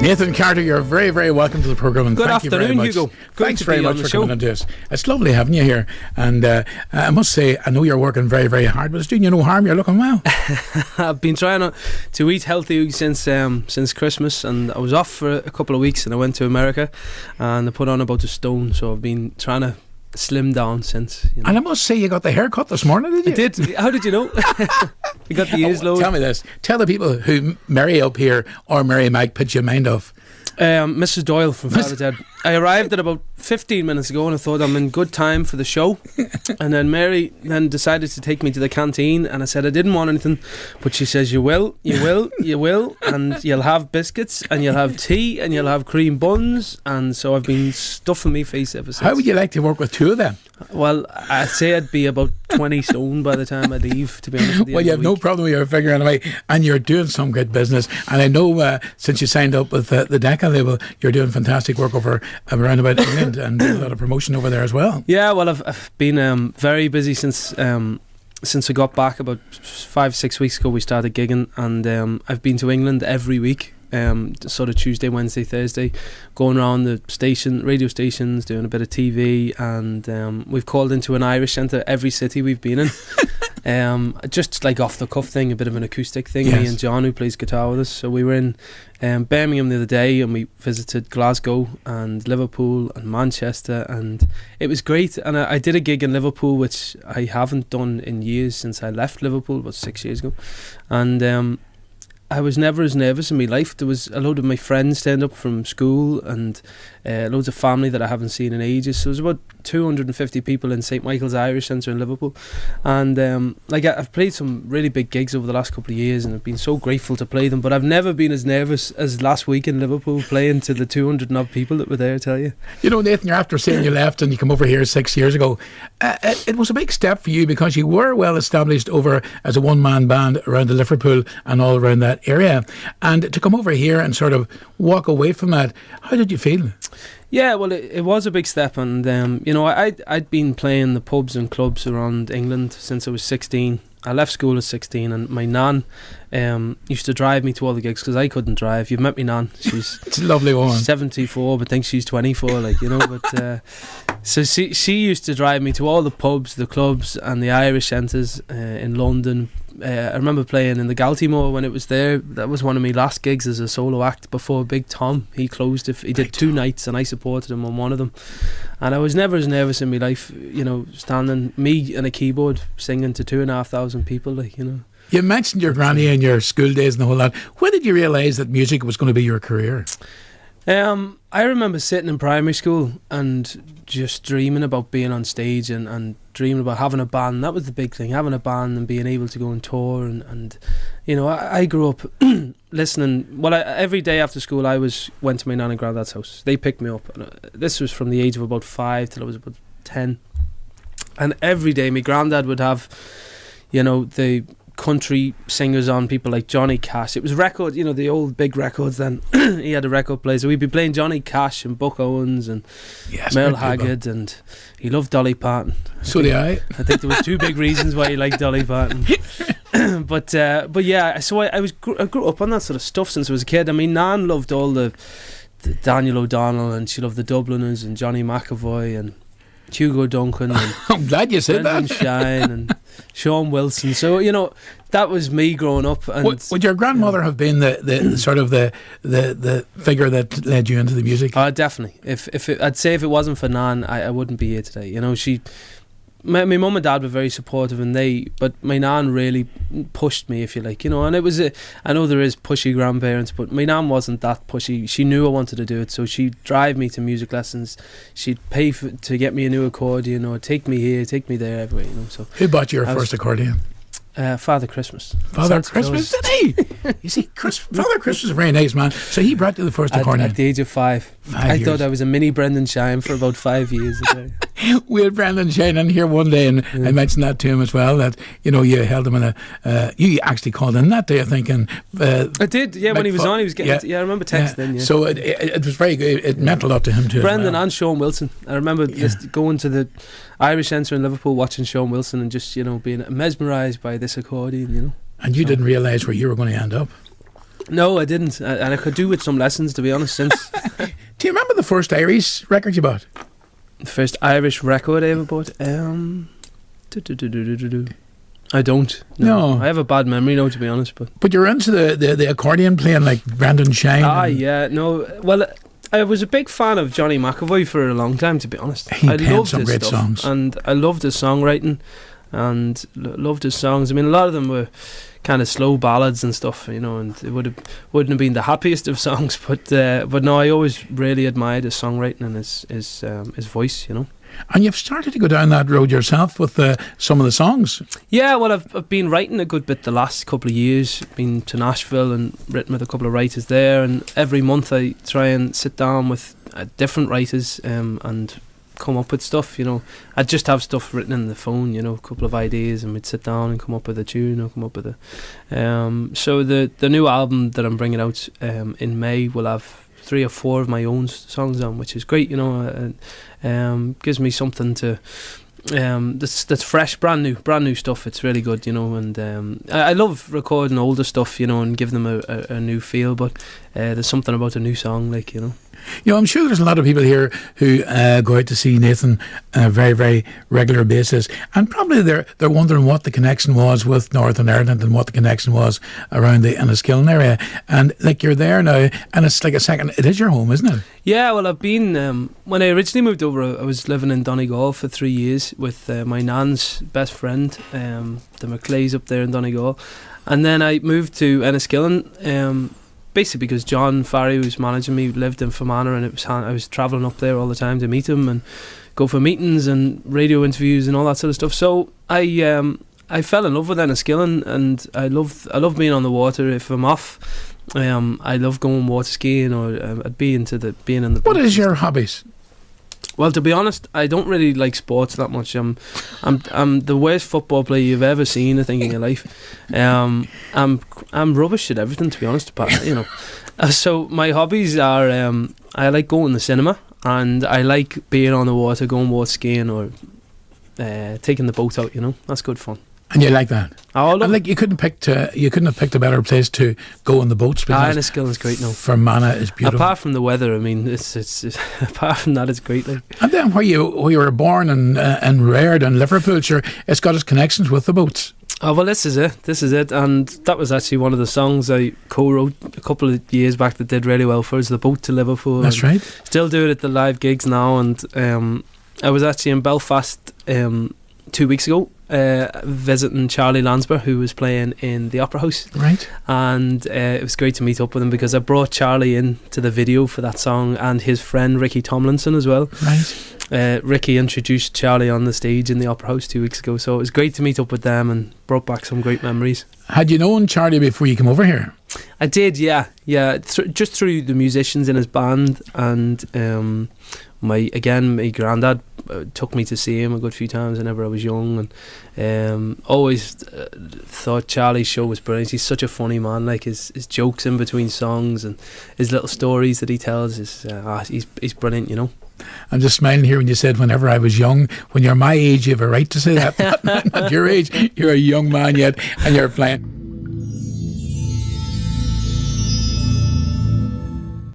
Nathan Carter, you're very, very welcome to the programme, and Good thank afternoon, you very much. Hugo. Good Thanks to very be much on the for show. coming into us. It's lovely having you here, and I must say, I know you're working very, very hard, but it's doing you no harm. You're looking well. I've been trying to eat healthy since Christmas, and I was off for a couple of weeks, and I went to America, and I put on about a stone. So I've been trying to slim down since. You know. And I must say, you got the haircut this morning, did you? I did. How did you know? You got the ears low. Tell me this. Tell the people who Mary up here or Mary Mike put you in mind of. Mrs. Doyle from Father Dead. I arrived at about 15 minutes ago, and I thought I'm in good time for the show. And then Mary then decided to take me to the canteen, and I said I didn't want anything, but she says you will, and you'll have biscuits, and you'll have tea, and you'll have cream buns. And so I've been stuffing my face ever since. How would you like to work with two of them? Well, I'd say I'd be about 20 stone by the time I leave, to be honest with you. Well, you have no problem with your figure anyway, and you're doing some good business. And I know since you signed up with the Decca label, you're doing fantastic work over around about England and a lot of promotion over there as well. Yeah, well, I've been very busy since I got back about 5-6 weeks ago. We started gigging, and I've been to England every week. Sort of Tuesday, Wednesday, Thursday, going around the radio stations, doing a bit of TV, and we've called into an Irish centre every city we've been in. Just like off the cuff thing, a bit of an acoustic thing. Yes. Me and John, who plays guitar with us. So we were in Birmingham the other day, and we visited Glasgow and Liverpool and Manchester, and it was great. And I did a gig in Liverpool, which I haven't done in years since I left Liverpool about 6 years ago, and I was never as nervous in my life. There was a load of my friends turned up from school, and loads of family that I haven't seen in ages. So there was about 250 people in St Michael's Irish Centre in Liverpool, and I've played some really big gigs over the last couple of years, and I've been so grateful to play them. But I've never been as nervous as last week in Liverpool, playing to the 200 and odd people that were there. I tell you. You know, Nathan, you're after saying you left and you come over here 6 years ago. It was a big step for you because you were well established over as a one-man band around the Liverpool and all around that area, and to come over here and sort of walk away from that, how did you feel? Yeah, well, it was a big step, and I'd been playing the pubs and clubs around England since I was 16. I left school at 16, and my nan used to drive me to all the gigs because I couldn't drive. You've met me nan. She's it's a lovely woman. 74, but thinks she's 24, But so she used to drive me to all the pubs, the clubs, and the Irish centres in London. I remember playing in the Galtymore when it was there. That was one of my last gigs as a solo act before Big Tom. He closed it. He did 2 nights, and I supported him on one of them. And I was never as nervous in my life, standing me and a keyboard singing to 2,500 people, You mentioned your granny and your school days and the whole lot. When did you realise that music was going to be your career? I remember sitting in primary school and just dreaming about being on stage and dreaming about having a band. That was the big thing, having a band and being able to go and tour. And I grew up listening. Well, every day after school I went to my nan and granddad's house. They picked me up. And this was from the age of about 5 till I was about 10. And every day my granddad would have, the country singers on, people like Johnny Cash. It was record, the old big records then. He had a record player, so we'd be playing Johnny Cash and Buck Owens and Merle Haggard, and he loved Dolly Parton. So did I. I think there was 2 big reasons why he liked Dolly Parton. but yeah, so I grew up on that sort of stuff since I was a kid. I mean, Nan loved all the Daniel O'Donnell, and she loved the Dubliners and Johnny McAvoy and Hugo Duncan and I'm glad you said Brendan that. Shine and Sean Wilson. So that was me growing up. And would your grandmother have been the sort of the figure that led you into the music? Definitely. I'd say if it wasn't for Nan, I wouldn't be here today. My mum and dad were very supportive, but my nan really pushed me, if you like, and it was I know there is pushy grandparents, but my nan wasn't that pushy. She knew I wanted to do it, so she'd drive me to music lessons. She'd pay to get me a new accordion, or take me here, take me there, everywhere. So who bought you your first accordion? Father Christmas. Father Christmas, did he? You see, Father Christmas is a very nice man. So he brought you the first accordion at the age of 5. I thought I was a mini Brendan Shine for about 5 years. We had Brendan Shine in here one day, and I mentioned that to him as well. That you held him in you actually called in that day, I think. And I did, yeah. When he was on, he was getting. Yeah, I remember texting. Yeah. So it was very good. It meant a lot to him too. Brendan and Sean Wilson. I remember just going to the Irish Centre in Liverpool, watching Sean Wilson, and just being mesmerised by this accordion. And you didn't realise where you were going to end up. No, I didn't, and I could do with some lessons, to be honest. Since Do you remember the first Irish record you bought? the first Irish record I ever bought, I don't. No. I have a bad memory now, to be honest. But you're into the accordion playing like Brandon Shine. Yeah, no. Well, I was a big fan of Johnny McAvoy for a long time, to be honest. He I penned loved some his great stuff, songs. and I loved his songwriting, and loved his songs. I mean, a lot of them were kind of slow ballads and stuff, you know, and it wouldn't have been the happiest of songs, but no, I always really admired his songwriting and his voice, you know. And you've started to go down that road yourself with some of the songs. Yeah, well, I've been writing a good bit the last couple of years. Been to Nashville and written with a couple of writers there, and every month I try and sit down with different writers and come up with stuff, you know. I'd just have stuff written in the phone, you know, a couple of ideas, and we'd sit down and come up with a tune or come up with so the new album that I'm bringing out in May will have 3 or 4 of my own songs on, which is great, you know. Gives me something to that's fresh, brand new stuff. It's really good, you know, and I love recording older stuff, you know, and giving them a new feel, but there's something about a new song, like, you know. You know, I'm sure there's a lot of people here who go out to see Nathan on a very, very regular basis, and probably they're wondering what the connection was with Northern Ireland and what the connection was around the Enniskillen area. And like, you're there now, and it's like a second. It is your home, isn't it? Yeah, well, I've been when I originally moved over, I was living in Donegal for 3 years with my nan's best friend, the McClays up there in Donegal, and then I moved to Enniskillen. Basically because John Farry, who was managing me, lived in Fermanagh, and I was travelling up there all the time to meet him and go for meetings and radio interviews and all that sort of stuff. So I fell in love with Enniskillen, and I love being on the water. If I'm off, I love going water skiing, or I'd be into being in the. What is your hobbies? Well, to be honest, I don't really like sports that much. I'm the worst football player you've ever seen, I think, in your life. I'm rubbish at everything, to be honest. But you know, so my hobbies are I like going to the cinema, and I like being on the water, going water skiing, or taking the boat out. You know, that's good fun. And you like that? Oh, and like, you couldn't have picked a better place to go on the boats, because Enniskillen's great now. Fermanagh is beautiful. Apart from the weather, I mean, it's apart from that, it's great. Like. And then where you were born and reared in Liverpool, sure, it's got its connections with the boats. Oh, well, this is it, and that was actually one of the songs I co-wrote a couple of years back that did really well for us, The Boat to Liverpool. That's right. Still do it at the live gigs now, and I was actually in Belfast 2 weeks ago, visiting Charlie Lansbury, who was playing in the Opera House. Right. And it was great to meet up with him, because I brought Charlie in to the video for that song, and his friend Ricky Tomlinson as well. Right. Ricky introduced Charlie on the stage in the Opera House 2 weeks ago, so it was great to meet up with them and brought back some great memories. Had you known Charlie before you came over here? I did, yeah. Just through the musicians in his band, and my granddad took me to see him a good few times whenever I was young, and always thought Charlie's show was brilliant. He's such a funny man, like his jokes in between songs and his little stories that he tells he's brilliant, you know. I'm just smiling here when you said whenever I was young. When you're my age, you have a right to say that. Not your age, you're a young man yet, and you're playing.